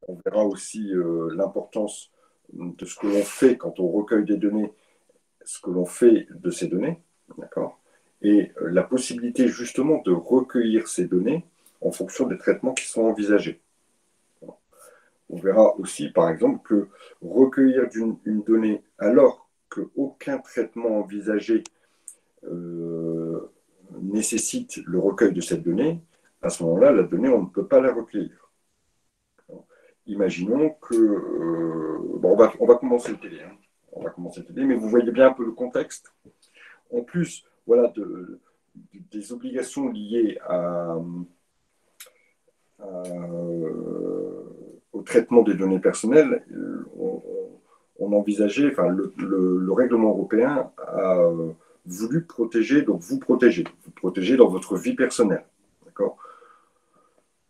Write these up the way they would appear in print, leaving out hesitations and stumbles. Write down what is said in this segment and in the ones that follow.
on verra aussi l'importance de ce que l'on fait quand on recueille des données, ce que l'on fait de ces données, d'accord, et la possibilité justement de recueillir ces données en fonction des traitements qui sont envisagés. On verra aussi, par exemple, que recueillir une donnée alors qu'aucun traitement envisagé nécessite le recueil de cette donnée, à ce moment-là, la donnée, on ne peut pas la recueillir. Imaginons que... bon, on va commencer le télé. Hein. On va commencer le télé, mais vous voyez bien un peu le contexte. En plus, voilà, des obligations liées au traitement des données personnelles, on envisageait, enfin, le règlement européen a voulu protéger, donc vous protéger dans votre vie personnelle. D'accord ?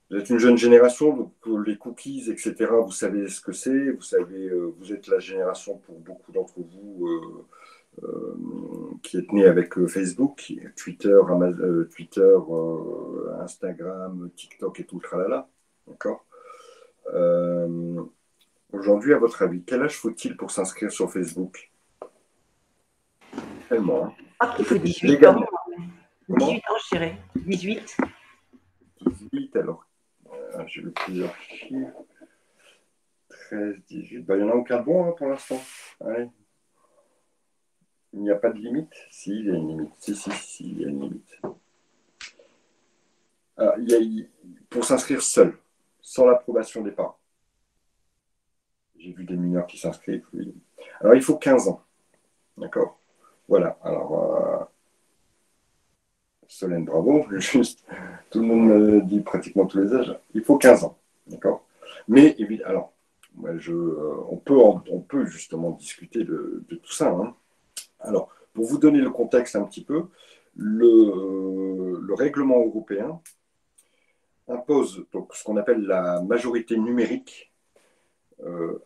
Vous êtes une jeune génération, donc les cookies, etc., vous savez ce que c'est, vous savez, vous êtes la génération pour beaucoup d'entre vous qui est née avec Facebook, Twitter, Instagram, TikTok et tout le tralala. D'accord ? Aujourd'hui, à votre avis, quel âge faut-il pour s'inscrire sur Facebook? Tellement. Hein. Ah, il faut 18 légalement. ans. 18 ans, je dirais. 18. 18, alors, j'ai le plusieurs chiffres. 13, 18. Ben, il n'y en a aucun bon hein, pour l'instant. Allez. Il n'y a pas de limite? Si, il y a une limite. Si, il y a une limite. Alors, pour s'inscrire seul, sans l'approbation des parents. J'ai vu des mineurs qui s'inscrivent. Oui. Alors, il faut 15 ans. D'accord? Voilà. Alors, Solène, bravo. Juste, tout le monde me dit pratiquement tous les âges. Il faut 15 ans. D'accord? Mais, alors, moi, on peut justement discuter de tout ça. Hein. Alors, pour vous donner le contexte un petit peu, le règlement européen impose donc, ce qu'on appelle la majorité numérique,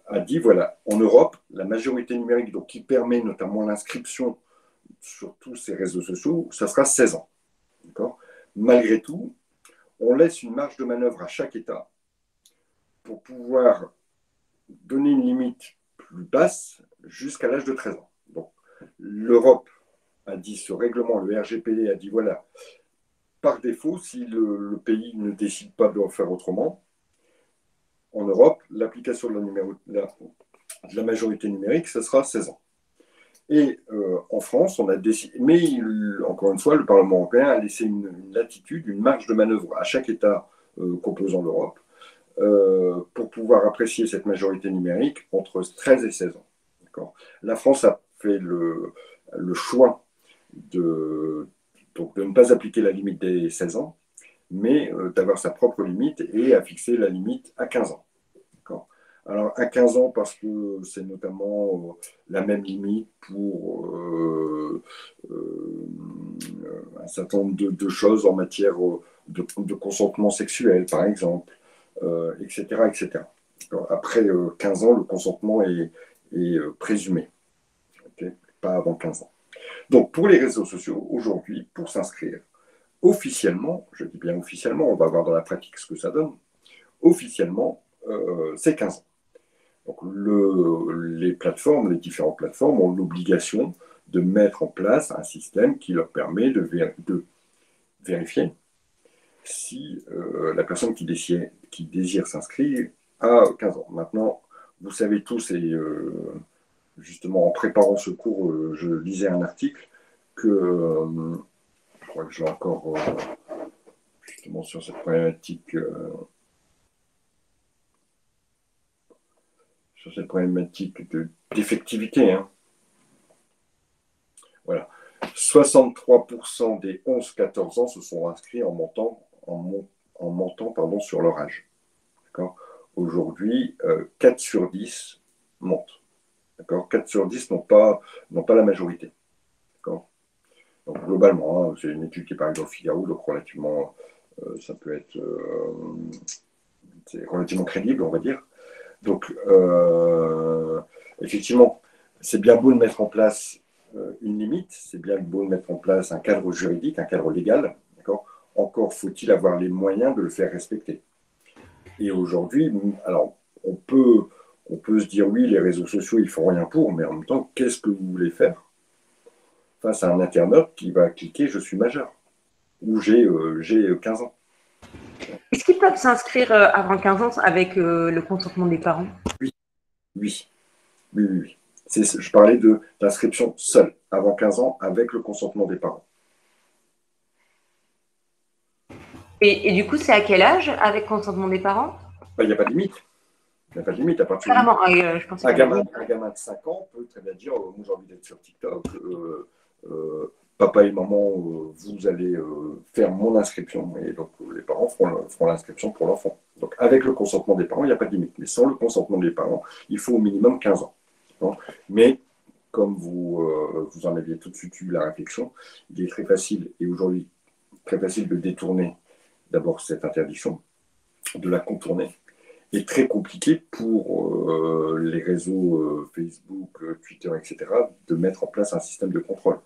a dit, voilà, en Europe, la majorité numérique, donc, qui permet notamment l'inscription sur tous ces réseaux sociaux, ça sera 16 ans. Malgré tout, on laisse une marge de manœuvre à chaque État pour pouvoir donner une limite plus basse jusqu'à l'âge de 13 ans. Donc, l'Europe a dit, ce règlement, le RGPD a dit, voilà, par défaut, si le pays ne décide pas de le faire autrement, en Europe, l'application de la majorité numérique, ce sera 16 ans. Et en France, on a décidé, mais encore une fois, le Parlement européen a laissé une latitude, une marge de manœuvre à chaque État composant l'Europe pour pouvoir apprécier cette majorité numérique entre 13 et 16 ans. La France a fait le choix de ne pas appliquer la limite des 16 ans, mais d'avoir sa propre limite et à fixer la limite à 15 ans. Alors, à 15 ans, parce que c'est notamment la même limite pour un certain nombre de choses en matière de consentement sexuel, par exemple, etc. etc. Après 15 ans, le consentement est présumé, okay, pas avant 15 ans. Donc, pour les réseaux sociaux, aujourd'hui, pour s'inscrire officiellement, je dis bien officiellement, on va voir dans la pratique ce que ça donne, officiellement, c'est 15 ans. Donc, les différentes plateformes ont l'obligation de mettre en place un système qui leur permet de vérifier si la personne qui désire s'inscrire a 15 ans. Maintenant, vous savez tous, et justement en préparant ce cours, je lisais un article que, je crois que je l'ai encore justement sur cette problématique, d'effectivité. Hein. Voilà. 63% des 11-14 ans se sont inscrits en montant sur leur âge. Aujourd'hui, 4 sur 10 montent. 4 sur 10 n'ont pas la majorité. Donc, globalement, hein, c'est une étude qui est par exemple au Figaro, donc relativement, ça peut être c'est relativement crédible, on va dire. Donc, effectivement, c'est bien beau de mettre en place une limite, c'est bien beau de mettre en place un cadre juridique, un cadre légal. Encore faut-il avoir les moyens de le faire respecter. Et aujourd'hui, alors, on peut se dire, oui, les réseaux sociaux, ils font rien pour, mais en même temps, qu'est-ce que vous voulez faire face à un internaute qui va cliquer «Je suis majeur» ou j'ai 15 ans. Est-ce qu'ils peuvent s'inscrire avant 15 ans avec le consentement des parents? Oui, oui, oui, oui. Oui. Je parlais d'inscription seule, avant 15 ans, avec le consentement des parents. Et du coup, c'est à quel âge avec consentement des parents? Il n'y a pas de limite. Il n'y a pas de limite. À partir du Carrément, je pensais un qu'il y avait gamin, une limite. un gamin de 5 ans peut très bien dire moi j'ai envie d'être sur TikTok, papa et maman, vous allez faire mon inscription. Et donc les parents feront l'inscription pour l'enfant. Donc avec le consentement des parents, il n'y a pas de limite. Mais sans le consentement des parents, il faut au minimum 15 ans. Bon. Mais comme vous en aviez tout de suite eu la réflexion, il est très facile, et aujourd'hui très facile de détourner d'abord cette interdiction, de la contourner est très compliqué pour les réseaux Facebook, Twitter, etc., de mettre en place un système de contrôle.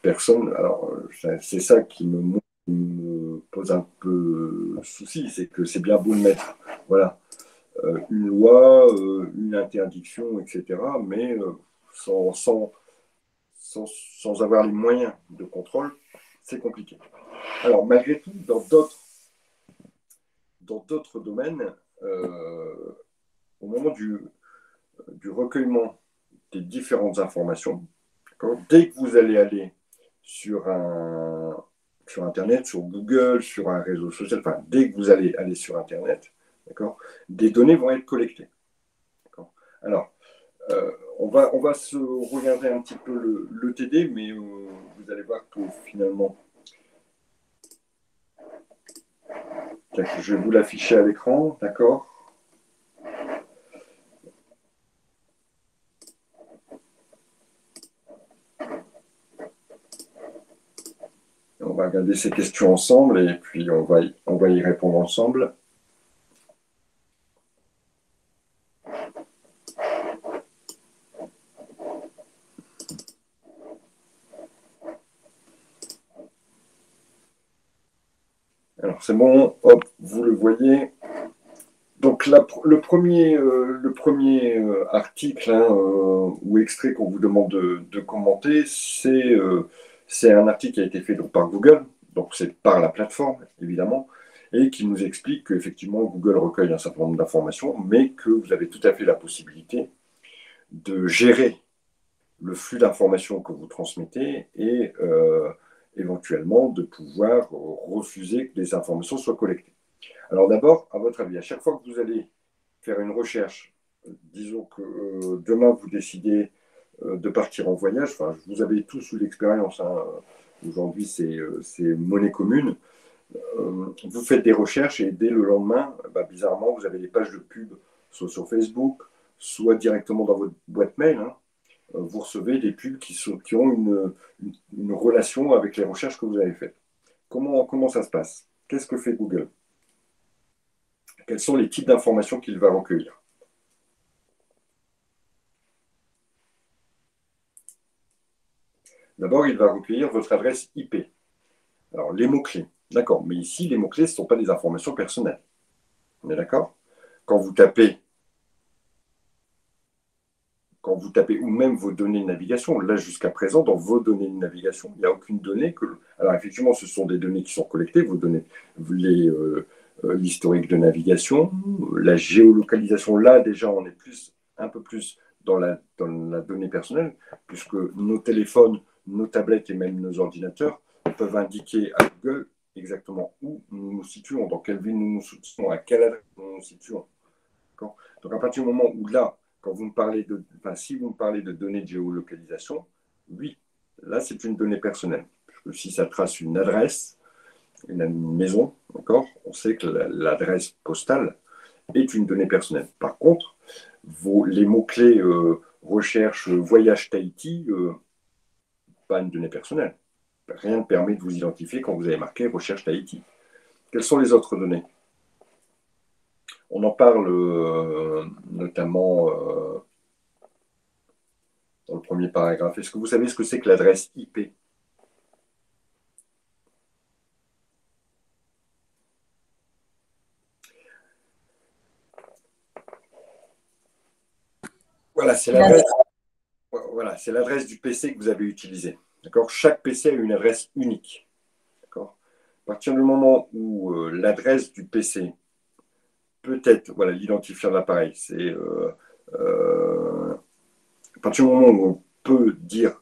Personne. Alors, c'est ça qui me pose un peu souci, c'est que c'est bien beau de mettre, voilà, une loi, une interdiction, etc., mais sans, sans, sans avoir les moyens de contrôle, c'est compliqué. Alors, malgré tout, dans d'autres domaines, au moment du recueillement des différentes informations, dès que vous allez aller sur, sur Internet, sur Google, sur un réseau social, enfin, dès que vous allez aller sur Internet, des données vont être collectées. Alors, on va se regarder un petit peu le TD, mais vous allez voir que finalement, je vais vous l'afficher à l'écran, d'accord? On va regarder ces questions ensemble et puis on va y répondre ensemble. Alors c'est bon, hop, vous le voyez. Donc le premier article hein, ou extrait qu'on vous demande de commenter, c'est un article qui a été fait donc, par Google, donc c'est par la plateforme évidemment, et qui nous explique qu'effectivement Google recueille un certain nombre d'informations, mais que vous avez tout à fait la possibilité de gérer le flux d'informations que vous transmettez et éventuellement de pouvoir refuser que des informations soient collectées. Alors d'abord, à votre avis, à chaque fois que vous allez faire une recherche, disons que demain vous décidez de partir en voyage, enfin vous avez tous eu l'expérience, hein, aujourd'hui c'est monnaie commune, vous faites des recherches et dès le lendemain, bah, bizarrement, vous avez des pages de pub, soit sur Facebook, soit directement dans votre boîte mail, hein, vous recevez des pubs qui ont une relation avec les recherches que vous avez faites. Comment ça se passe? Qu'est-ce que fait Google? Quels sont les types d'informations qu'il va recueillir? D'abord, il va recueillir votre adresse IP. Alors, les mots-clés. D'accord, mais ici, les mots-clés, ce ne sont pas des informations personnelles. On est d'accord? Quand vous tapez, ou même vos données de navigation, là, jusqu'à présent, dans vos données de navigation, il n'y a aucune donnée que... Alors, effectivement, ce sont des données qui sont collectées, vos données, l'historique de navigation, la géolocalisation. Là, déjà, on est un peu plus dans la donnée personnelle, puisque nos téléphones, nos tablettes et même nos ordinateurs peuvent indiquer à Google exactement où nous nous situons, dans quelle ville nous nous situons, à quelle adresse nous nous situons. Donc, à partir du moment où là, quand vous me parlez si vous me parlez de données de géolocalisation, oui, là, c'est une donnée personnelle. Parce que si ça trace une adresse, une maison, d'accord, on sait que l'adresse postale est une donnée personnelle. Par contre, les mots-clés recherche voyage Tahiti, pas une donnée personnelle. Rien ne permet de vous identifier quand vous avez marqué recherche Tahiti. Quelles sont les autres données? On en parle notamment dans le premier paragraphe. Est-ce que vous savez ce que c'est que l'adresse IP? Voilà, c'est l'adresse. Voilà, c'est l'adresse du PC que vous avez utilisé. D'accord. Chaque PC a une adresse unique. D'accord. À partir du moment où l'adresse du PC peut être, voilà, l'identifiant de l'appareil, c'est à partir du moment où on peut dire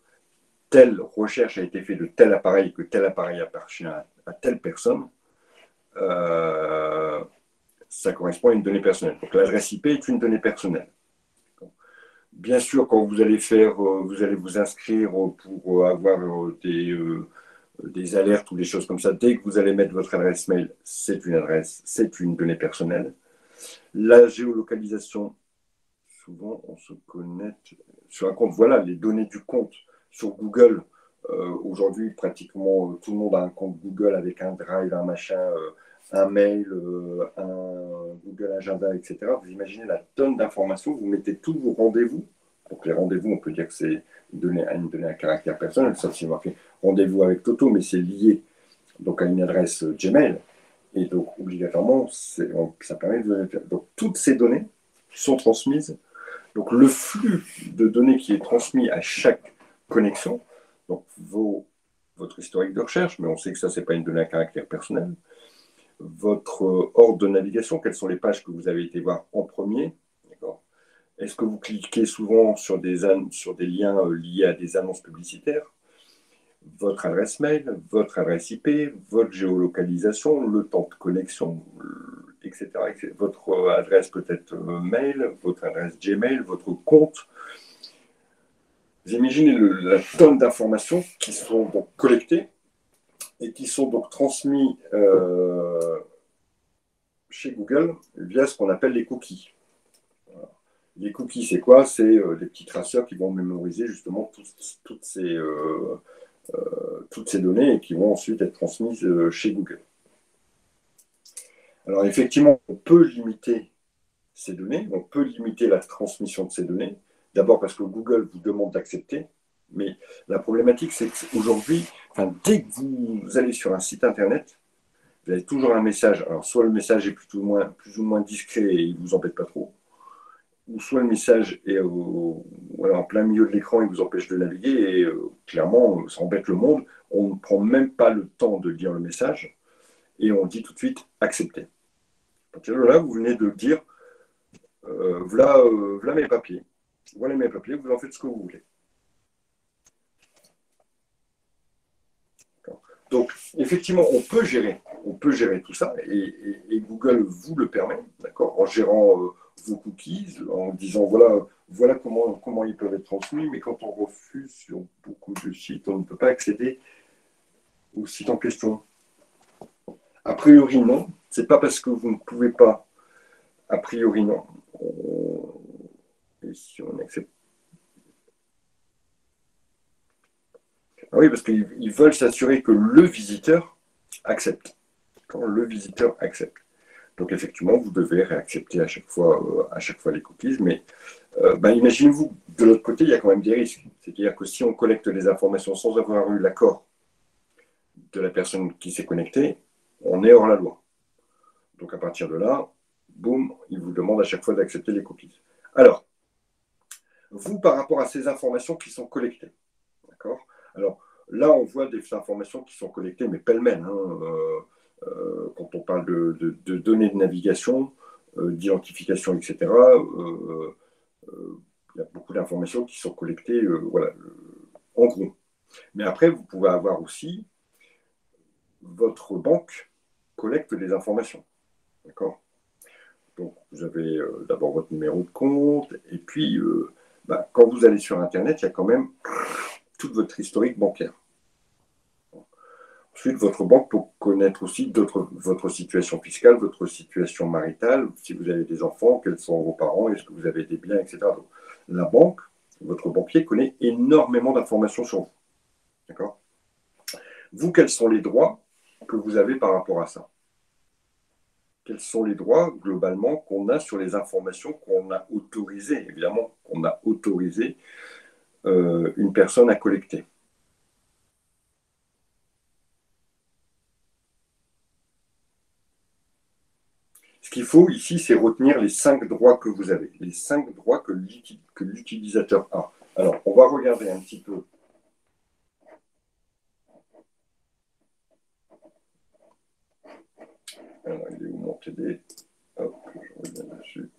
telle recherche a été faite de tel appareil, que tel appareil appartient à telle personne, ça correspond à une donnée personnelle. Donc l'adresse IP est une donnée personnelle. Bien sûr, quand vous allez vous allez vous inscrire pour avoir des alertes ou des choses comme ça, dès que vous allez mettre votre adresse mail, c'est une adresse, c'est une donnée personnelle. La géolocalisation, souvent on se connecte sur un compte. Voilà, les données du compte sur Google. Aujourd'hui, pratiquement tout le monde a un compte Google avec un Drive, un machin, un mail, un Google Agenda, etc. Vous imaginez la tonne d'informations. Vous mettez tous vos rendez-vous. Donc les rendez-vous, on peut dire que c'est une donnée à caractère personnel, sauf si on marqué rendez-vous avec Toto, mais c'est lié donc à une adresse Gmail. Et donc, obligatoirement, ça permet de faire. Donc, toutes ces données sont transmises. Donc, le flux de données qui est transmis à chaque connexion, donc votre historique de recherche, mais on sait que ça, ce n'est pas une donnée à caractère personnel, votre ordre de navigation, quelles sont les pages que vous avez été voir en premier, d'accord. Est-ce que vous cliquez souvent sur des liens liés à des annonces publicitaires, votre adresse mail, votre adresse IP, votre géolocalisation, le temps de connexion, etc. Votre adresse peut-être mail, votre adresse Gmail, votre compte. Vous imaginez la tonne d'informations qui sont donc collectées et qui sont donc transmises chez Google via ce qu'on appelle les cookies. Voilà. Les cookies, c'est quoi? C'est des petits traceurs qui vont mémoriser justement toutes ces données et qui vont ensuite être transmises chez Google. Alors effectivement, on peut limiter ces données, on peut limiter la transmission de ces données, d'abord parce que Google vous demande d'accepter, mais la problématique, c'est qu'aujourd'hui, dès que vous allez sur un site Internet, vous avez toujours un message. Alors, soit le message est plus ou moins discret et il ne vous embête pas trop, ou soit le message est en plein milieu de l'écran et vous empêche de naviguer, et clairement, ça embête le monde. On ne prend même pas le temps de lire le message, et on dit tout de suite accepter. À partir de là, vous venez de dire voilà mes papiers. Voilà mes papiers, vous en faites ce que vous voulez. Donc, effectivement, on peut gérer tout ça, et Google vous le permet, d'accord, en gérant vos cookies, en disant voilà comment ils peuvent être transmis, mais quand on refuse sur beaucoup de sites, on ne peut pas accéder au site en question. A priori, non. C'est pas parce que vous ne pouvez pas. A priori, non. Et si on accepte. Ah oui, parce qu'ils veulent s'assurer que le visiteur accepte. Quand le visiteur accepte. Donc effectivement, vous devez réaccepter à chaque fois les cookies, mais imaginez-vous, de l'autre côté, il y a quand même des risques. C'est-à-dire que si on collecte des informations sans avoir eu l'accord de la personne qui s'est connectée, on est hors la loi. Donc à partir de là, boum, il vous demande à chaque fois d'accepter les cookies. Alors, vous, par rapport à ces informations qui sont collectées, d'accord? Alors là, on voit des informations qui sont collectées, mais pêle-mêle, quand on parle de données de navigation, d'identification, etc., il y a beaucoup d'informations qui sont collectées en gros. Mais après, vous pouvez avoir aussi votre banque collecte des informations. D'accord? Donc, vous avez d'abord votre numéro de compte, et puis, quand vous allez sur Internet, il y a quand même toute votre historique bancaire. Ensuite, votre banque peut connaître aussi votre situation fiscale, votre situation maritale, si vous avez des enfants, quels sont vos parents, est-ce que vous avez des biens, etc. Donc, la banque, votre banquier connaît énormément d'informations sur vous. D'accord? Vous, quels sont les droits que vous avez par rapport à ça? Quels sont les droits, globalement, qu'on a sur les informations qu'on a autorisées, évidemment, qu'on a autorisé une personne à collecter? Ce qu'il faut ici, c'est retenir les 5 droits que vous avez, les 5 droits que l'utilisateur a. Alors, on va regarder un petit peu. Alors, il est où mon TD? Hop, je reviens dessus.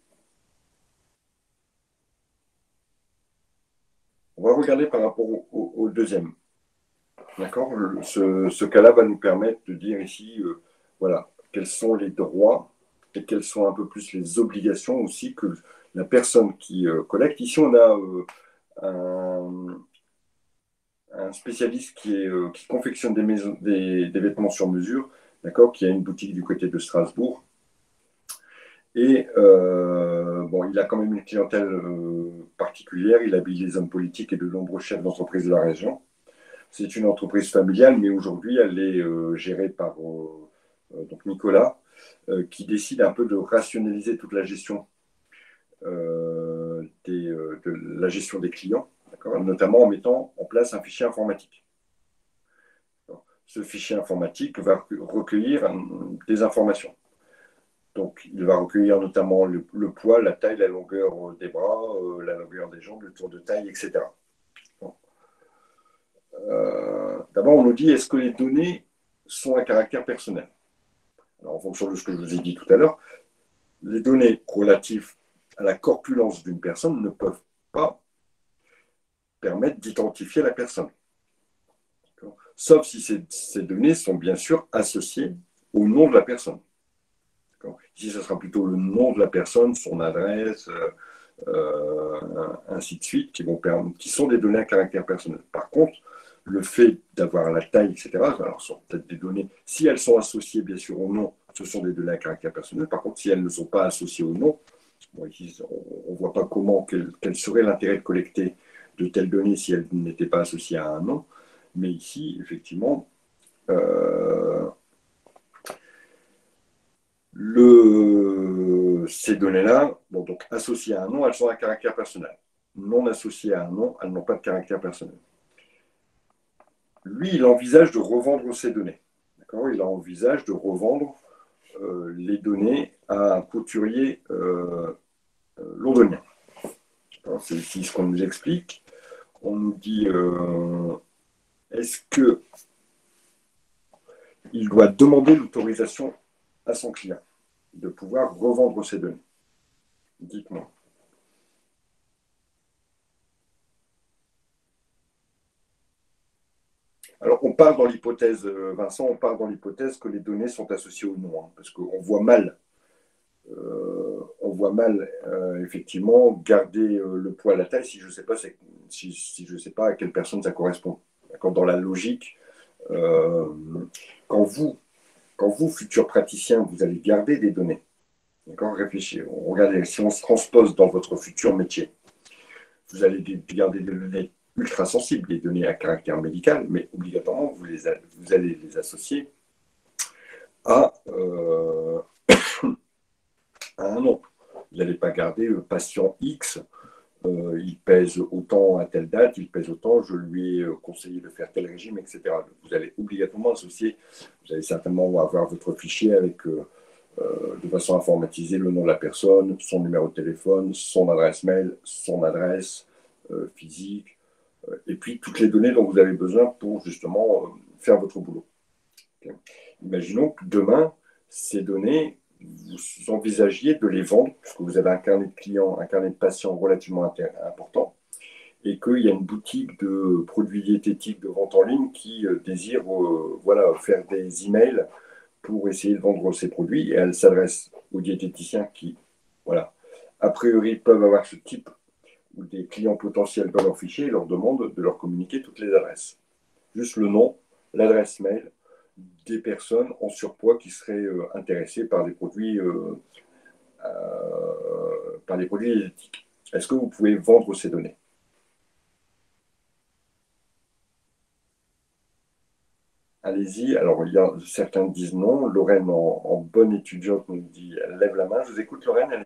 On va regarder par rapport au deuxième. D'accord? Ce cas-là va nous permettre de dire ici, voilà, quels sont les droits et quelles sont un peu plus les obligations aussi que la personne qui collecte. Ici, on a un spécialiste qui confectionne des vêtements sur mesure, d'accord, qui a une boutique du côté de Strasbourg. Et bon, il a quand même une clientèle particulière. Il habille les hommes politiques et de nombreux chefs d'entreprise de la région. C'est une entreprise familiale, mais aujourd'hui, elle est gérée par donc Nicolas, qui décide un peu de rationaliser toute la gestion, de la gestion des clients, notamment en mettant en place un fichier informatique. Ce fichier informatique va recueillir des informations. Donc, il va recueillir notamment le poids, la taille, la longueur des bras, la longueur des jambes, le tour de taille, etc. D'abord, on nous dit, est-ce que les données sont à caractère personnel? Alors, en fonction de ce que je vous ai dit tout à l'heure, les données relatives à la corpulence d'une personne ne peuvent pas permettre d'identifier la personne. Sauf si ces données sont bien sûr associées au nom de la personne. Ici, ce sera plutôt le nom de la personne, son adresse, ainsi de suite, qui sont des données à caractère personnel. Par contre, le fait d'avoir la taille, etc., alors ce sont peut-être des données, si elles sont associées bien sûr au nom, ce sont des données à caractère personnel. Par contre, si elles ne sont pas associées au nom, bon, ici, on ne voit pas quel serait l'intérêt de collecter de telles données si elles n'étaient pas associées à un nom. Mais ici, effectivement, ces données-là, bon, donc associées à un nom, elles sont à caractère personnel. Non associées à un nom, elles n'ont pas de caractère personnel. Lui, il envisage de revendre ces données. Il envisage de revendre les données à un couturier londonien. C'est ici ce qu'on nous explique. On nous dit est-ce qu'il doit demander l'autorisation à son client de pouvoir revendre ces données? Dites-moi. Alors, on part dans l'hypothèse, Vincent, on part dans l'hypothèse que les données sont associées au nom, hein, parce qu'on voit mal, effectivement, garder le poids à la taille si je ne sais pas, si je sais pas à quelle personne ça correspond. Dans la logique, quand vous, futur praticien, vous allez garder des données, réfléchissez, regardez, si on se transpose dans votre futur métier, vous allez garder des données ultra sensibles, des données à caractère médical, mais obligatoirement, vous allez les associer à un nom. Vous n'allez pas garder patient X, il pèse autant à telle date, il pèse autant, je lui ai conseillé de faire tel régime, etc. Vous allez obligatoirement associer, vous allez certainement avoir votre fichier avec, de façon informatisée, le nom de la personne, son numéro de téléphone, son adresse mail, son adresse physique, et puis toutes les données dont vous avez besoin pour justement faire votre boulot. Okay. Imaginons que demain, ces données, vous envisagiez de les vendre, puisque vous avez un carnet de clients, un carnet de patients relativement important, et qu'il y a une boutique de produits diététiques de vente en ligne qui désire faire des emails pour essayer de vendre ces produits, et elle s'adresse aux diététiciens qui, a priori, peuvent avoir ce type, ou des clients potentiels dans leur fichier et leur demandent de leur communiquer toutes les adresses. Juste le nom, l'adresse mail des personnes en surpoids qui seraient intéressées par des produits diététiques. Est-ce que vous pouvez vendre ces données? Allez-y. Alors, certains disent non. Lorraine, en bonne étudiante, nous dit, elle lève la main. Je vous écoute, Lorraine.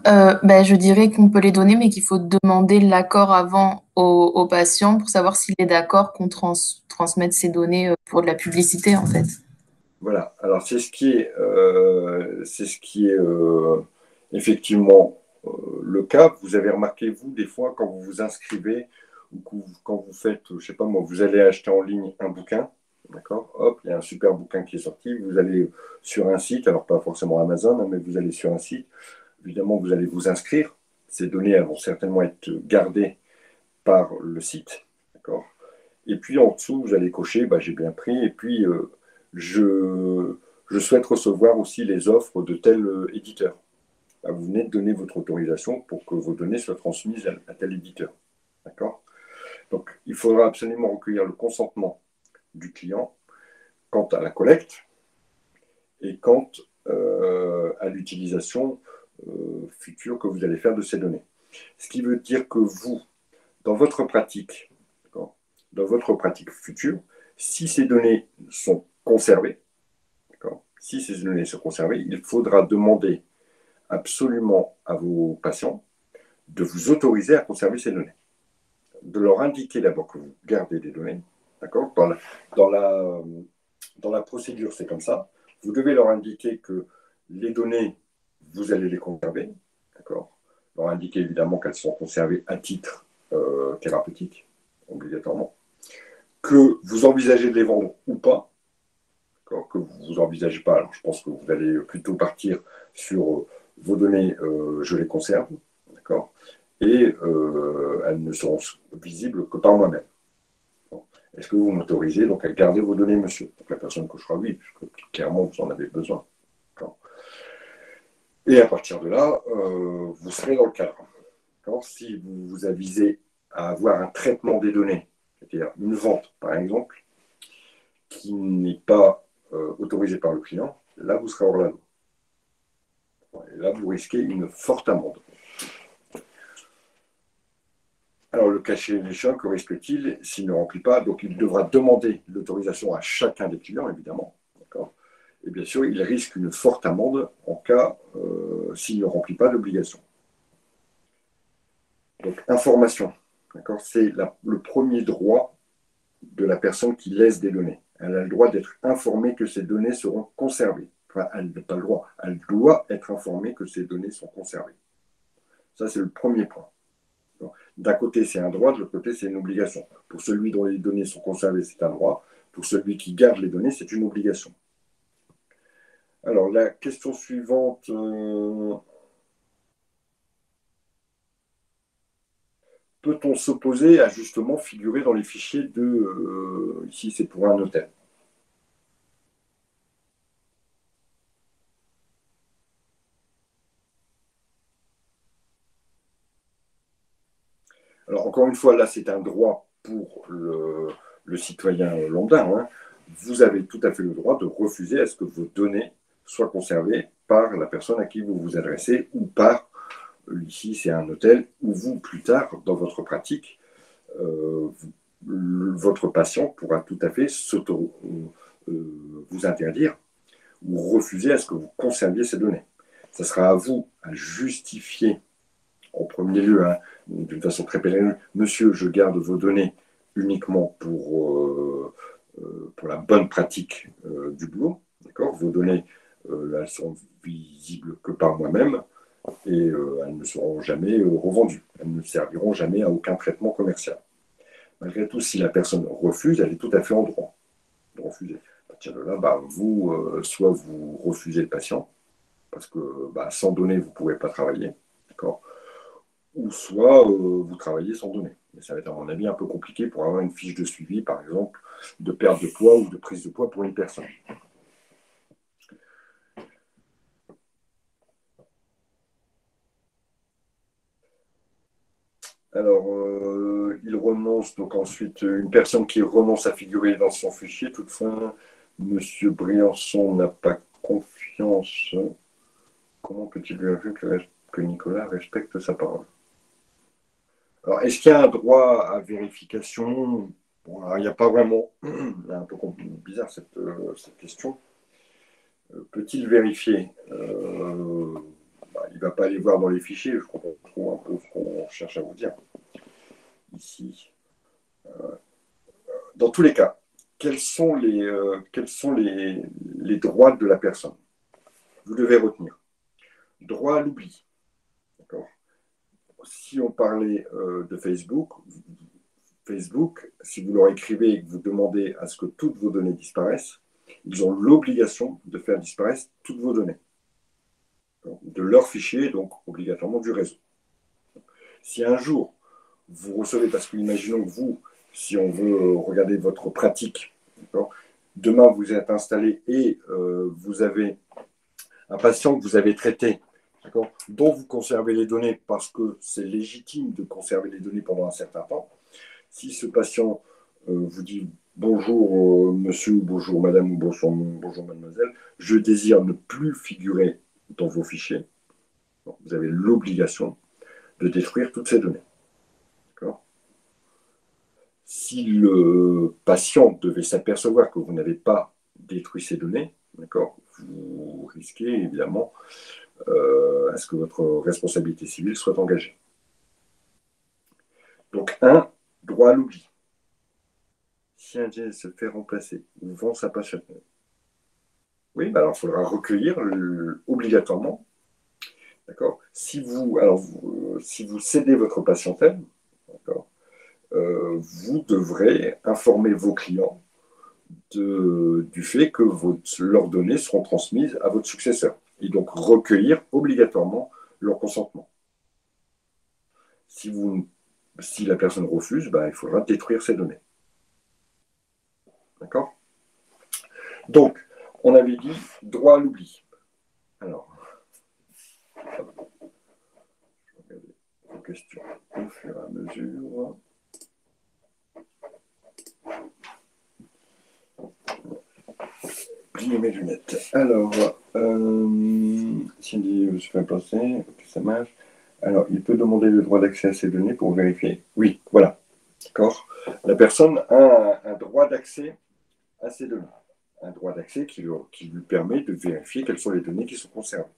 Je dirais qu'on peut les donner, mais qu'il faut demander l'accord avant au patient pour savoir s'il est d'accord qu'on transmette ces données pour de la publicité, en fait. Voilà, alors c'est ce qui est effectivement le cas. Vous avez remarqué, vous, des fois, quand vous vous inscrivez ou quand vous faites, je sais pas moi, vous allez acheter en ligne un bouquin, d'accord? Hop, il y a un super bouquin qui est sorti, vous allez sur un site, alors pas forcément Amazon, hein, mais vous allez sur un site, évidemment, vous allez vous inscrire. Ces données elles vont certainement être gardées par le site, d'accord? Et puis en dessous, vous allez cocher, bah, j'ai bien pris, et puis je, je souhaite recevoir aussi les offres de tel éditeur. Bah, vous venez de donner votre autorisation pour que vos données soient transmises à tel éditeur. D'accord? Donc, il faudra absolument recueillir le consentement du client quant à la collecte et quant à l'utilisation future que vous allez faire de ces données. Ce qui veut dire que vous, dans votre pratique, dans votre pratique future, si ces données sont conservées, si ces données sont conservées, il faudra demander absolument à vos patients de vous autoriser à conserver ces données. De leur indiquer d'abord que vous gardez des données, d'accord? Dans la procédure, c'est comme ça. Vous devez leur indiquer que les données, vous allez les conserver, d'accord? Leur indiquer évidemment qu'elles sont conservées à titre thérapeutique, obligatoirement. Que vous envisagez de les vendre ou pas, que vous n'envisagez pas. Alors, je pense que vous allez plutôt partir sur vos données, je les conserve, d'accord, et elles ne seront visibles que par moi-même. Bon. Est-ce que vous m'autorisez donc à garder vos données, monsieur? Donc la personne cochera oui, puisque clairement vous en avez besoin. Et à partir de là, vous serez dans le cadre. Si vous vous avisez à avoir un traitement des données, c'est-à-dire une vente par exemple, qui n'est pas autorisé par le client, là, vous serez hors la loi. Et là, vous risquez une forte amende. Alors, le cachet méchant, que risque-t-il s'il ne remplit pas? Donc, il devra demander l'autorisation à chacun des clients, évidemment. Et bien sûr, il risque une forte amende en cas s'il ne remplit pas l'obligation. Donc, information. C'est le premier droit de la personne qui laisse des données. Elle a le droit d'être informée que ces données seront conservées. Enfin, elle n'a pas le droit. Elle doit être informée que ces données sont conservées. Ça, c'est le premier point. D'un côté, c'est un droit, de l'autre côté, c'est une obligation. Pour celui dont les données sont conservées, c'est un droit. Pour celui qui garde les données, c'est une obligation. Alors, la question suivante. Peut-on s'opposer à justement figurer dans les fichiers de... ici, c'est pour un notaire. Alors, encore une fois, là, c'est un droit pour le citoyen lambda. Hein. Vous avez tout à fait le droit de refuser à ce que vos données soient conservées par la personne à qui vous vous adressez ou par, ici, c'est un hôtel, ou vous, plus tard, dans votre pratique, votre patient pourra tout à fait vous interdire ou refuser à ce que vous conserviez ces données. Ce sera à vous à justifier en premier lieu, hein, d'une façon très pérenne, monsieur, je garde vos données uniquement pour la bonne pratique du boulot. D'accord? Vos données, elles sont visibles que par moi-même et elles ne seront jamais revendues. Elles ne serviront jamais à aucun traitement commercial. Malgré tout, si la personne refuse, elle est tout à fait en droit de refuser. À partir de là, vous, soit vous refusez le patient, parce que sans données, vous ne pouvez pas travailler. D'accord? Ou soit vous travaillez sans données. Mais ça va être, à mon avis, un peu compliqué pour avoir une fiche de suivi, par exemple, de perte de poids ou de prise de poids pour une personne. Alors, il renonce, donc ensuite, une personne qui renonce à figurer dans son fichier, toutefois, M. Briançon n'a pas confiance. Comment peut-il vérifier que Nicolas respecte sa parole? Alors, est-ce qu'il y a un droit à vérification? Bon, alors, il n'y a pas vraiment. C'est un peu bizarre cette question. Peut-il vérifier? Il ne va pas aller voir dans les fichiers, je comprends trop un peu ce qu'on cherche à vous dire. Ici. Dans tous les cas, quels sont les droits de la personne. Vous devez retenir. Droit à l'oubli. Si on parlait de Facebook, si vous leur écrivez et que vous demandez à ce que toutes vos données disparaissent, ils ont l'obligation de faire disparaître toutes vos données. De leur fichier, donc obligatoirement du réseau. Si un jour, vous recevez, parce que imaginons que vous, si on veut regarder votre pratique, demain vous êtes installé et vous avez un patient que vous avez traité, dont vous conservez les données parce que c'est légitime de conserver les données pendant un certain temps. Si ce patient vous dit bonjour monsieur, bonjour madame ou bonjour mademoiselle, je désire ne plus figurer dans vos fichiers, donc, vous avez l'obligation de détruire toutes ces données. Si le patient devait s'apercevoir que vous n'avez pas détruit ces données, vous risquez évidemment à ce que votre responsabilité civile soit engagée. Donc, droit à l'oubli. Si un gène se fait remplacer ou vend sa patiente, oui, ben alors il faudra recueillir obligatoirement. D'accord. Si vous cédez votre patientèle, vous devrez informer vos clients du fait que leurs données seront transmises à votre successeur et donc recueillir obligatoirement leur consentement. Si la personne refuse, ben, il faudra détruire ces données. D'accord? Donc, on avait dit droit à l'oubli. Alors, je vais regarder vos questions au fur et à mesure. Plier mes lunettes. Alors, si on dit je fais passer, ok, ça marche. Alors, il peut demander le droit d'accès à ces données pour vérifier. Oui, voilà. D'accord. La personne a un droit d'accès à ces données. Un droit d'accès qui lui permet de vérifier quelles sont les données qui sont conservées.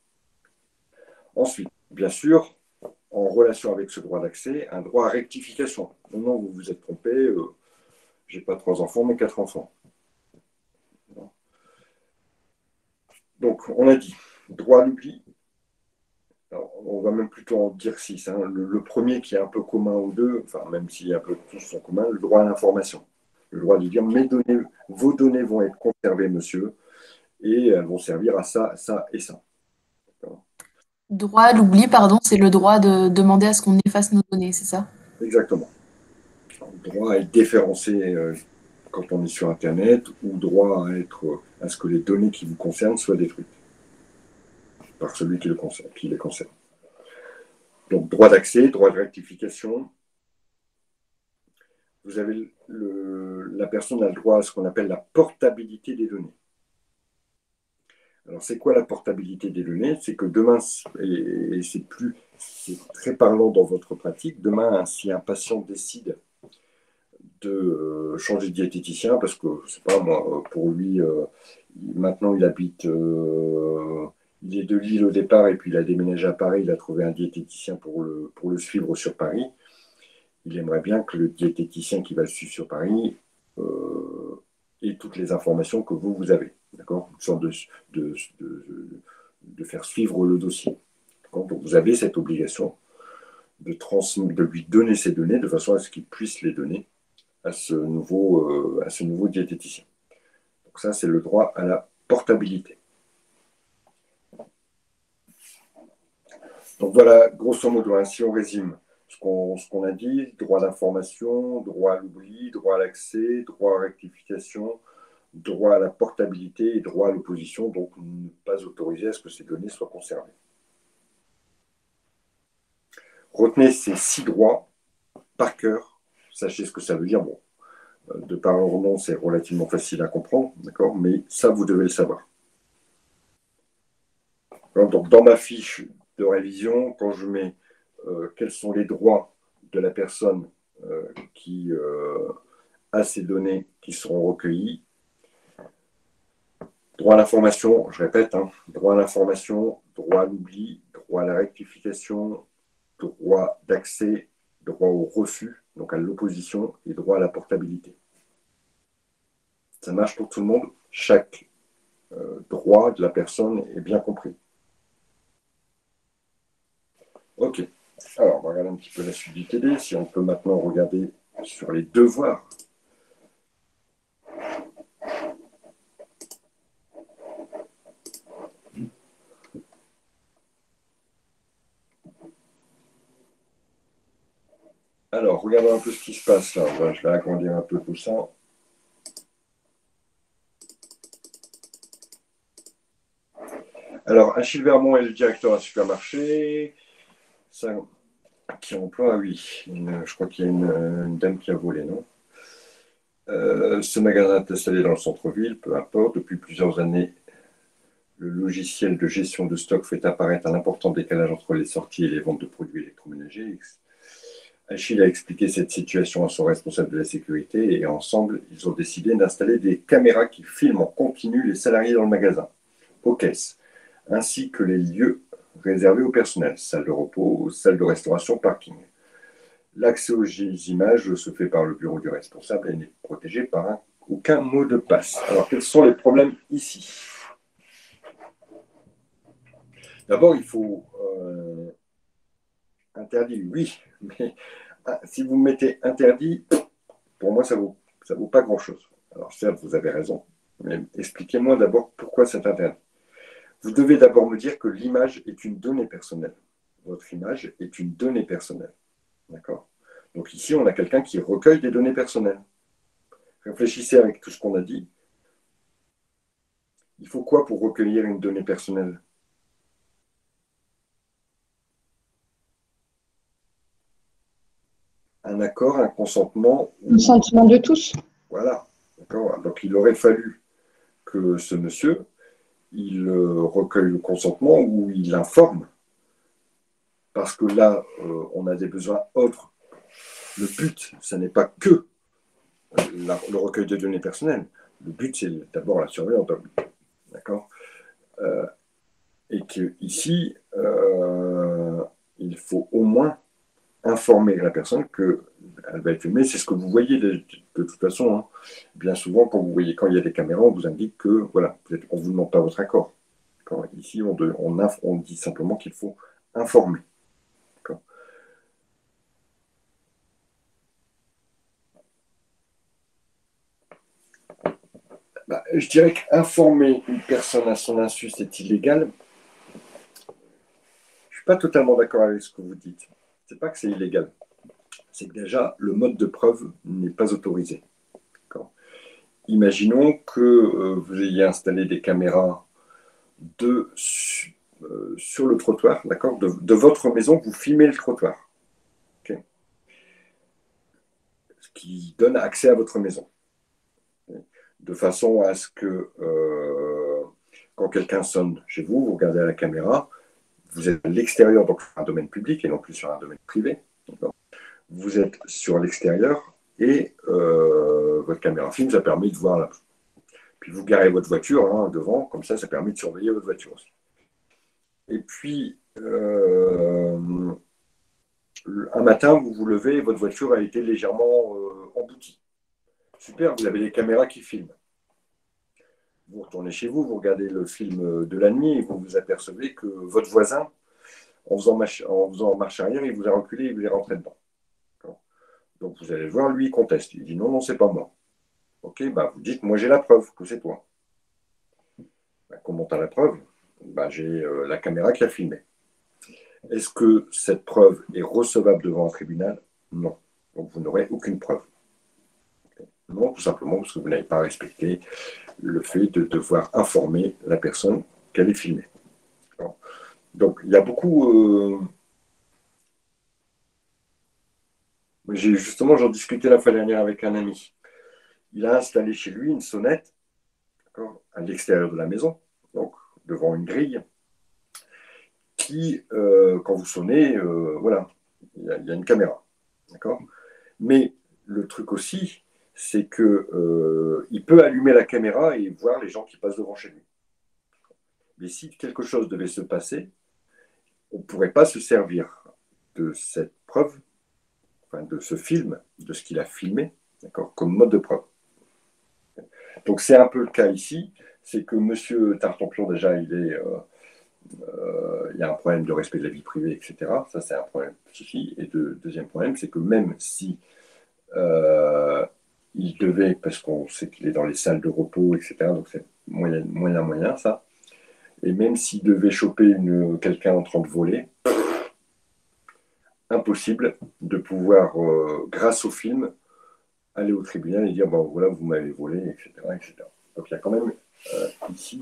Ensuite, bien sûr, en relation avec ce droit d'accès, un droit à rectification. Non, vous vous êtes trompé, je n'ai pas 3 enfants, mais 4 enfants. Donc, on a dit droit à l'oubli. On va même plutôt en dire 6. Hein. Le premier qui est un peu commun aux deux, enfin, même si un peu tous sont communs, le droit à l'information. Le droit de dire vos données vont être conservées, monsieur, et elles vont servir à ça, ça et ça. Droit à l'oubli, pardon, c'est le droit de demander à ce qu'on efface nos données, c'est ça? Exactement. Droit à être déréférencé quand on est sur Internet, ou droit à ce que les données qui vous concernent soient détruites par celui qui les concerne. Donc, droit d'accès, droit de rectification. Vous avez la personne a le droit à ce qu'on appelle la portabilité des données. Alors, c'est quoi la portabilité des données? C'est que demain, et c'est très parlant dans votre pratique, demain, si un patient décide de changer de diététicien, parce que, je sais pas moi, pour lui, maintenant il habite, il est de Lille au départ, et puis il a déménagé à Paris, il a trouvé un diététicien pour le suivre sur Paris. Il aimerait bien que le diététicien qui va le suivre sur Paris ait toutes les informations que vous avez. D'accord? Une sorte de faire suivre le dossier. Donc vous avez cette obligation de lui donner ces données de façon à ce qu'il puisse les donner à ce nouveau diététicien. Donc ça, c'est le droit à la portabilité. Donc voilà, grosso modo, si on résume ce qu'on a dit, droit d'information, droit à l'oubli, droit à l'accès, droit à rectification, droit à la portabilité et droit à l'opposition, donc ne pas autoriser à ce que ces données soient conservées. Retenez ces 6 droits par cœur, sachez ce que ça veut dire. Bon, de par leur nom, c'est relativement facile à comprendre, d'accord, mais ça, vous devez le savoir. Donc, dans ma fiche de révision, quand je mets quels sont les droits de la personne qui a ces données qui seront recueillies, droit à l'information, je répète, droit à l'information, droit à l'oubli, droit à la rectification, droit d'accès, droit au refus, donc à l'opposition, et droit à la portabilité. Ça marche pour tout le monde. Chaque droit de la personne est bien compris. Ok. Alors, on va regarder un petit peu la suite du TD. Si on peut maintenant regarder sur les devoirs. Alors, regardons un peu ce qui se passe là. Je vais agrandir un peu tout ça. Alors, Achille Vermont est le directeur d'un supermarché. Ça, qui emploie, oui. Je crois qu'il y a une dame qui a volé, non? Ce magasin est installé dans le centre-ville, peu importe. Depuis plusieurs années, le logiciel de gestion de stock fait apparaître un important décalage entre les sorties et les ventes de produits électroménagers. Achille a expliqué cette situation à son responsable de la sécurité et ensemble, ils ont décidé d'installer des caméras qui filment en continu les salariés dans le magasin, aux caisses, ainsi que les lieux réservés au personnel, salle de repos, salle de restauration, parking. L'accès aux images se fait par le bureau du responsable et n'est protégé par aucun mot de passe. Alors, quels sont les problèmes ici? D'abord, il faut interdit, oui, mais si vous mettez interdit, pour moi, ça vaut pas grand-chose. Alors, certes, vous avez raison, mais expliquez-moi d'abord pourquoi c'est interdit. Vous devez d'abord me dire que l'image est une donnée personnelle. Votre image est une donnée personnelle. D'accord? Donc ici, on a quelqu'un qui recueille des données personnelles. Réfléchissez avec tout ce qu'on a dit. Il faut quoi pour recueillir une donnée personnelle? Un accord, un consentement. Le sentiment de tous. Voilà. D'accord. Donc il aurait fallu que ce monsieur, il recueille le consentement ou il informe. Parce que là, on a des besoins autres. Le but, ce n'est pas que le recueil de données personnelles. Le but, c'est d'abord la surveillance. D'accord? Et qu'ici, il faut au moins informer la personne qu'elle va être filmée. C'est ce que vous voyez de toute façon. Hein. Bien souvent, quand il y a des caméras, on vous indique que voilà, on ne vous demande pas votre accord. Ici, on dit simplement qu'il faut informer. Je dirais qu'informer une personne à son insu, c'est illégal. Je ne suis pas totalement d'accord avec ce que vous dites. Ce n'est pas que c'est illégal. C'est que déjà, le mode de preuve n'est pas autorisé. Imaginons que vous ayez installé des caméras sur le trottoir, d'accord, de votre maison, vous filmez le trottoir, okay, ce qui donne accès à votre maison, okay, de façon à ce que quand quelqu'un sonne chez vous, vous regardez à la caméra, vous êtes à l'extérieur, donc sur un domaine public et non plus sur un domaine privé. Vous êtes sur l'extérieur et votre caméra filme, ça permet de voir. Puis vous garez votre voiture devant, comme ça permet de surveiller votre voiture aussi. Et puis, un matin, vous vous levez et votre voiture a été légèrement emboutie. Super, vous avez les caméras qui filment. Vous retournez chez vous, vous regardez le film de la nuit et vous vous apercevez que votre voisin, en faisant marche arrière, il vous a reculé et vous est rentré dedans. Donc vous allez le voir, lui, il conteste. Il dit non, c'est pas moi. Ok, vous dites, moi j'ai la preuve que c'est toi. Comment tu as la preuve? J'ai la caméra qui a filmé. Est-ce que cette preuve est recevable devant un tribunal? Non. Donc vous n'aurez aucune preuve. Non, tout simplement parce que vous n'avez pas respecté le fait de devoir informer la personne qu'elle est filmée. Donc il y a beaucoup... J'en discutais la fois dernière avec un ami. Il a installé chez lui une sonnette à l'extérieur de la maison, donc devant une grille, qui, quand vous sonnez, voilà, il y a une caméra. D'accord? Mais le truc aussi, c'est qu'il peut allumer la caméra et voir les gens qui passent devant chez lui. Mais si quelque chose devait se passer, on ne pourrait pas se servir de cette preuve, enfin de ce film, de ce qu'il a filmé, d'accord, comme mode de preuve. Donc c'est un peu le cas ici, c'est que Monsieur Tartampion, déjà, il y a un problème de respect de la vie privée, etc. Ça, c'est un problème, souci. Et deuxième problème, c'est que même si il devait, parce qu'on sait qu'il est dans les salles de repos, etc., donc c'est moyen, ça. Et même s'il devait choper quelqu'un en train de voler, impossible de pouvoir, grâce au film, aller au tribunal et dire, bon voilà, vous m'avez volé, etc., etc. Donc il y a quand même ici,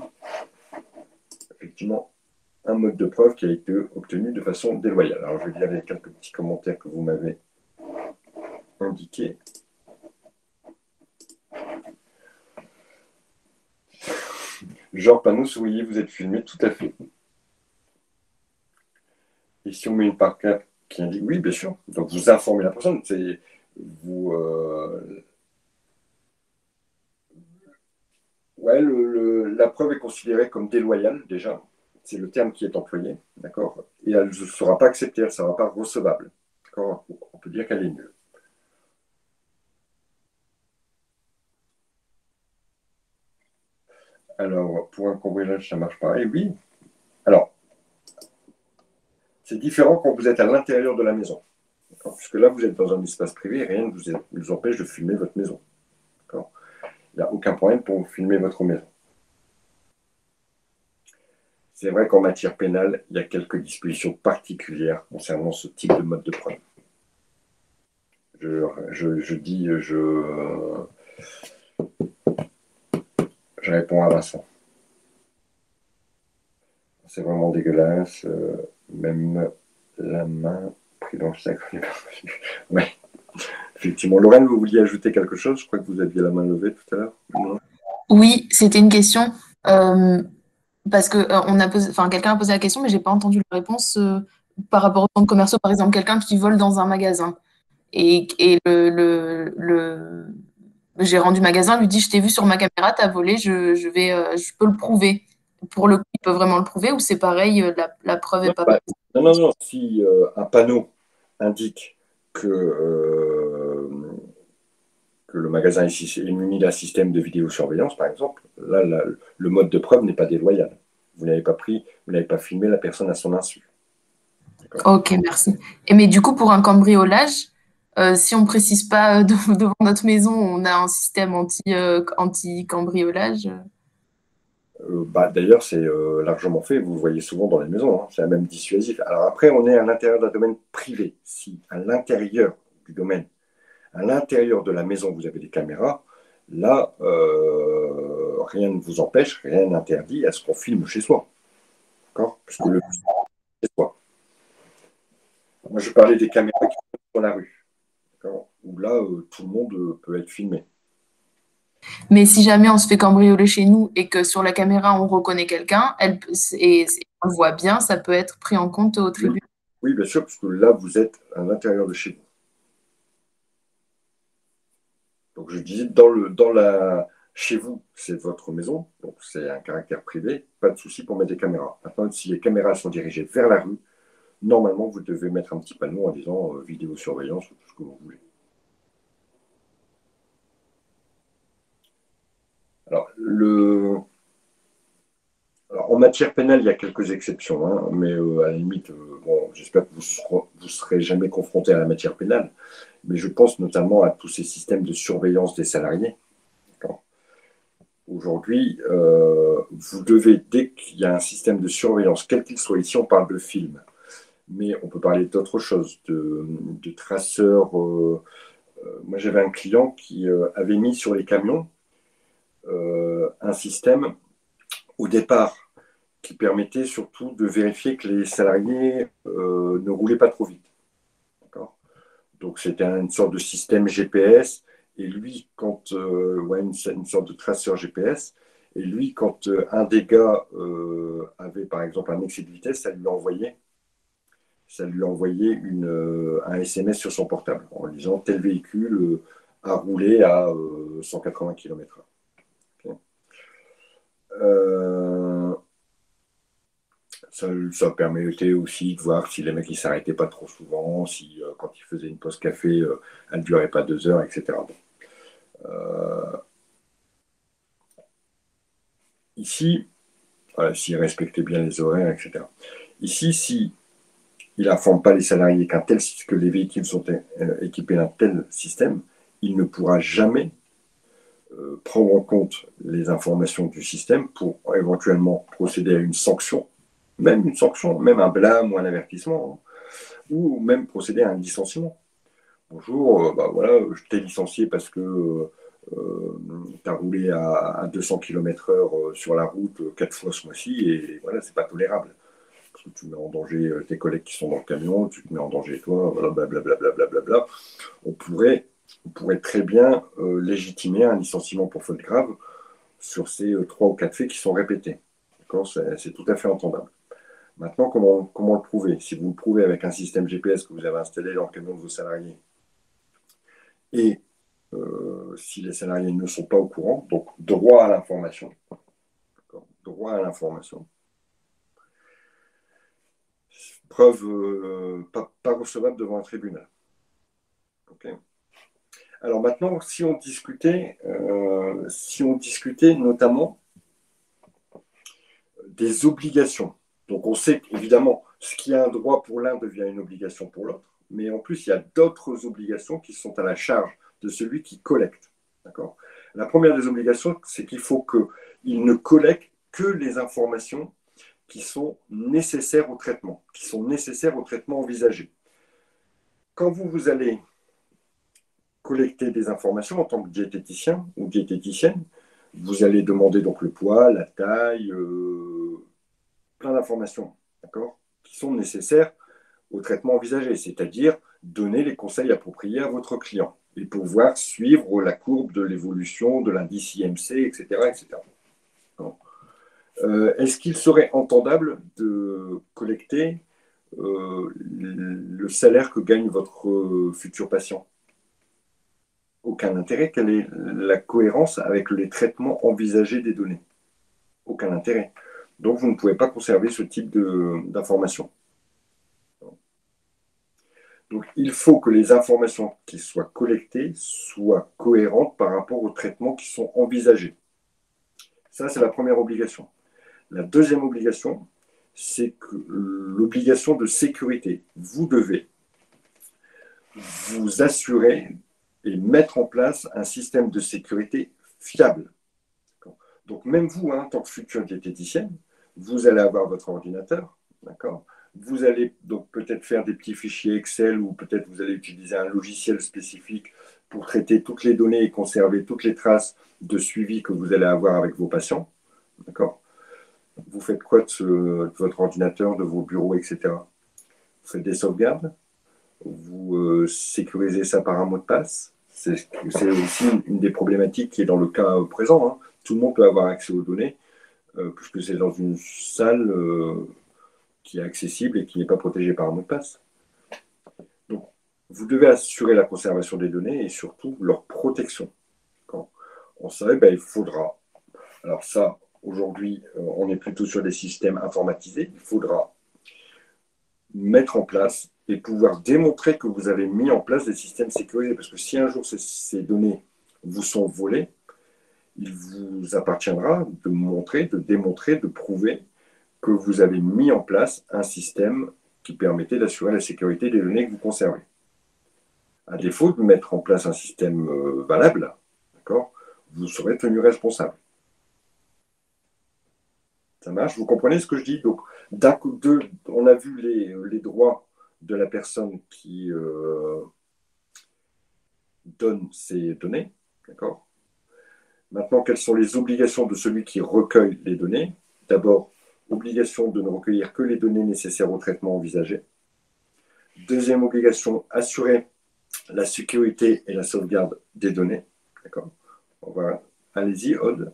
effectivement, un mode de preuve qui a été obtenu de façon déloyale. Alors je vais lire les quelques petits commentaires que vous m'avez indiqués. Genre Panos, oui, vous êtes filmé, tout à fait. Et si on met une pancarte qui indique, oui, bien sûr, donc vous informez la personne, c'est vous. Ouais, la preuve est considérée comme déloyale, déjà. C'est le terme qui est employé, d'accord? Et elle ne sera pas acceptée, elle ne sera pas recevable. D'accord? On peut dire qu'elle est nulle. Alors, pour un cambriolage, ça marche pareil, oui. Alors, c'est différent quand vous êtes à l'intérieur de la maison. Puisque là, vous êtes dans un espace privé et rien ne vous empêche de filmer votre maison. Il n'y a aucun problème pour filmer votre maison. C'est vrai qu'en matière pénale, il y a quelques dispositions particulières concernant ce type de mode de preuve. Je réponds à Vincent. C'est vraiment dégueulasse. Même la main prise dans le sac. Ouais. Effectivement. Lorraine, vous vouliez ajouter quelque chose? Je crois que vous aviez la main levée tout à l'heure. Oui, c'était une question. Parce que quelqu'un a posé la question, mais j'ai pas entendu la réponse par rapport aux centres commerciaux. Par exemple, quelqu'un qui vole dans un magasin et le gérant du magasin lui dit: je t'ai vu sur ma caméra, t'as volé, je peux le prouver. Pour le coup, il peut vraiment le prouver ou c'est pareil, la preuve est pas. Non. Si un panneau indique que le magasin est muni d'un système de vidéosurveillance, par exemple, là, le mode de preuve n'est pas déloyal. Vous n'avez pas filmé la personne à son insu. Ok, merci. Mais du coup, pour un cambriolage, si on ne précise pas devant notre maison, on a un système anti-cambriolage. D'ailleurs, c'est largement fait, vous le voyez souvent dans les maisons, hein, c'est même dissuasif. Alors après, on est à l'intérieur d'un domaine privé. Si à l'intérieur du domaine, à l'intérieur de la maison, vous avez des caméras, là, rien ne vous empêche, rien n'interdit à ce qu'on filme chez soi. D'accord? Puisque le but, c'est soi. Moi, je parlais des caméras qui sont sur la rue, où là, tout le monde peut être filmé. Mais si jamais on se fait cambrioler chez nous et que sur la caméra on reconnaît quelqu'un, et on le voit bien, ça peut être pris en compte au tribunal. Oui, bien sûr, parce que là, vous êtes à l'intérieur de chez vous. Donc, je disais, chez vous, c'est votre maison, donc c'est un caractère privé, pas de souci pour mettre des caméras. Maintenant, si les caméras sont dirigées vers la rue, normalement, vous devez mettre un petit panneau en disant vidéosurveillance ou tout ce que vous voulez. Alors, en matière pénale, il y a quelques exceptions, hein, mais à la limite, j'espère que vous ne serez jamais confronté à la matière pénale, mais je pense notamment à tous ces systèmes de surveillance des salariés. Aujourd'hui, vous devez, dès qu'il y a un système de surveillance, quel qu'il soit, ici on parle de film, mais on peut parler d'autres choses, de traceurs. Moi, j'avais un client qui avait mis sur les camions un système au départ qui permettait surtout de vérifier que les salariés ne roulaient pas trop vite. Donc, c'était une sorte de système GPS. Et lui, une sorte de traceur GPS. Et lui, quand un des gars avait par exemple un excès de vitesse, ça lui envoyait un SMS sur son portable en disant tel véhicule a roulé à 180 km/h. Okay. Ça permettait aussi de voir si les mecs ne s'arrêtaient pas trop souvent, si quand ils faisaient une pause café, elle ne durait pas 2 heures, etc. ici, voilà, s'il respectait bien les horaires, etc. Ici, si il n'informe pas les salariés que les véhicules sont équipés d'un tel système, il ne pourra jamais prendre en compte les informations du système pour éventuellement procéder à une sanction, même un blâme ou un avertissement, hein, ou même procéder à un licenciement. Bonjour, bah voilà, je t'ai licencié parce que tu as roulé à 200 km/h sur la route 4 fois ce mois-ci et voilà, c'est pas tolérable. Parce que tu mets en danger tes collègues qui sont dans le camion, tu te mets en danger toi, voilà, blablabla. On pourrait très bien légitimer un licenciement pour faute grave sur ces 3 ou 4 faits qui sont répétés. C'est tout à fait entendable. Maintenant, comment le prouver? Si vous le prouvez avec un système GPS que vous avez installé dans le camion de vos salariés, et si les salariés ne sont pas au courant, donc droit à l'information. Droit à l'information. Preuve pas recevable devant un tribunal. Okay. Alors maintenant, si on discutait notamment des obligations. Donc on sait qu'évidemment, ce qui est un droit pour l'un devient une obligation pour l'autre, mais en plus, il y a d'autres obligations qui sont à la charge de celui qui collecte. D'accord ? La première des obligations, c'est qu'il faut qu'il ne collecte que les informations qui sont nécessaires au traitement, envisagé. Quand vous allez collecter des informations en tant que diététicien ou diététicienne, vous allez demander donc le poids, la taille, plein d'informations, d'accord, qui sont nécessaires au traitement envisagé, c'est-à-dire donner les conseils appropriés à votre client et pouvoir suivre la courbe de l'évolution de l'indice IMC, etc. etc. Est-ce qu'il serait entendable de collecter le salaire que gagne votre futur patient? Aucun intérêt. Quelle est la cohérence avec les traitements envisagés des données? Aucun intérêt. Donc, vous ne pouvez pas conserver ce type d'informations. Donc, il faut que les informations qui soient collectées soient cohérentes par rapport aux traitements qui sont envisagés. Ça, c'est la première obligation. La deuxième obligation, c'est l'obligation de sécurité. Vous devez vous assurer et mettre en place un système de sécurité fiable. Donc, même vous, en tant que future diététicienne, vous allez avoir votre ordinateur, d'accord? Vous allez donc peut-être faire des petits fichiers Excel ou peut-être vous allez utiliser un logiciel spécifique pour traiter toutes les données et conserver toutes les traces de suivi que vous allez avoir avec vos patients, d'accord? Vous faites quoi de votre ordinateur, de vos bureaux, etc. Vous faites des sauvegardes? Vous sécurisez ça par un mot de passe? C'est aussi une des problématiques qui est dans le cas présent. Hein. Tout le monde peut avoir accès aux données, puisque c'est dans une salle qui est accessible et qui n'est pas protégée par un mot de passe. Donc, vous devez assurer la conservation des données et surtout leur protection. Quand on savait, il faudra. Alors ça, aujourd'hui, on est plutôt sur des systèmes informatisés. Il faudra mettre en place et pouvoir démontrer que vous avez mis en place des systèmes sécurisés. Parce que si un jour ces données vous sont volées, il vous appartiendra de montrer, de démontrer, de prouver que vous avez mis en place un système qui permettait d'assurer la sécurité des données que vous conservez. À défaut de mettre en place un système valable, d'accord, vous serez tenu responsable. Ça marche? Vous comprenez ce que je dis? Donc, on a vu les droits de la personne qui donne ces données, d'accord? Maintenant, quelles sont les obligations de celui qui recueille les données? D'abord, obligation de ne recueillir que les données nécessaires au traitement envisagé. Deuxième obligation, assurer la sécurité et la sauvegarde des données. D'accord? Allez-y, Aude.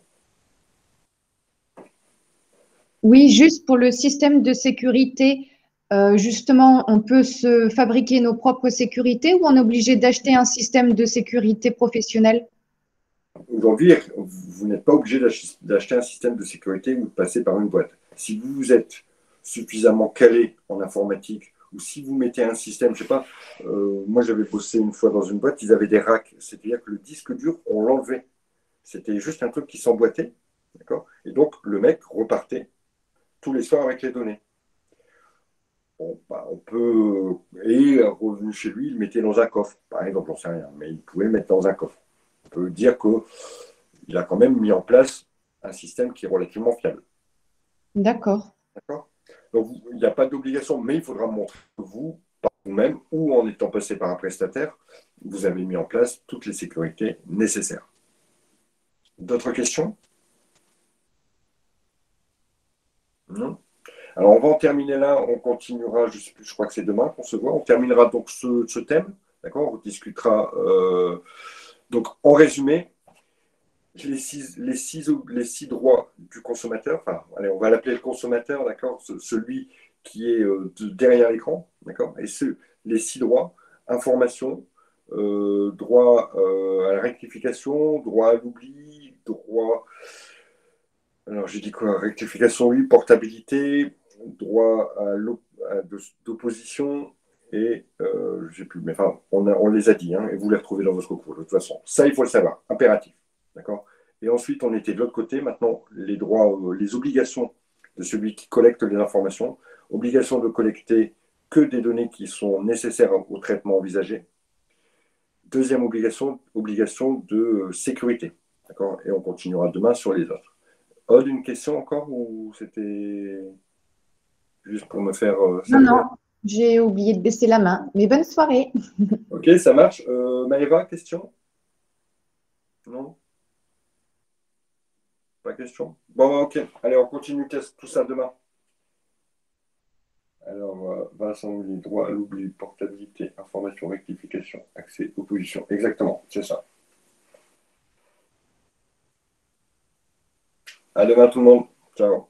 Oui, juste pour le système de sécurité, justement, on peut se fabriquer nos propres sécurités ou on est obligé d'acheter un système de sécurité professionnel? Aujourd'hui, vous n'êtes pas obligé d'acheter un système de sécurité ou de passer par une boîte. Si vous êtes suffisamment calé en informatique ou si vous mettez un système, je ne sais pas, moi j'avais bossé une fois dans une boîte, ils avaient des racks, c'est-à-dire que le disque dur, on l'enlevait. C'était juste un truc qui s'emboîtait D'accord? Et donc, le mec repartait tous les soirs avec les données. Bon, bah, on peut. Et revenu chez lui, il le mettait dans un coffre. Par exemple, j'en sais rien, mais il pouvait le mettre dans un coffre. On peut dire qu'il a quand même mis en place un système qui est relativement fiable. D'accord. D'accord? Donc, il n'y a pas d'obligation, mais il faudra montrer que vous, par vous-même, ou en étant passé par un prestataire, vous avez mis en place toutes les sécurités nécessaires. D'autres questions? Non? Alors, on va en terminer là, on continuera, je sais plus, je crois que c'est demain qu'on se voit, on terminera donc ce thème, d'accord? On discutera. Donc, en résumé, les six droits du consommateur, enfin, allez, on va l'appeler le consommateur, d'accord? Celui qui est derrière l'écran, d'accord? Et les 6 droits, information, droit à la rectification, droit à l'oubli, droit. Alors, j'ai dit quoi? Rectification, oui, portabilité, droit d'opposition, et j'ai plus, mais enfin, on les a dit, hein, et vous les retrouvez dans votre cours, de toute façon. Ça, il faut le savoir, impératif. D'accord? Et ensuite, on était de l'autre côté, maintenant, les droits, les obligations de celui qui collecte les informations, obligation de collecter que des données qui sont nécessaires au traitement envisagé. Deuxième obligation de sécurité. D'accord? Et on continuera demain sur les autres. Aude, une question encore ou c'était juste pour me faire Non, saluer? non, j'ai oublié de baisser la main. Mais bonne soirée. Ok, ça marche. Maëva, question? Non? Pas question? Bon, ok. Allez, on continue tout ça demain. Alors, Vincent, droit à l'oubli, portabilité, information, rectification, accès, opposition. Exactement, c'est ça. À demain tout le monde. Ciao.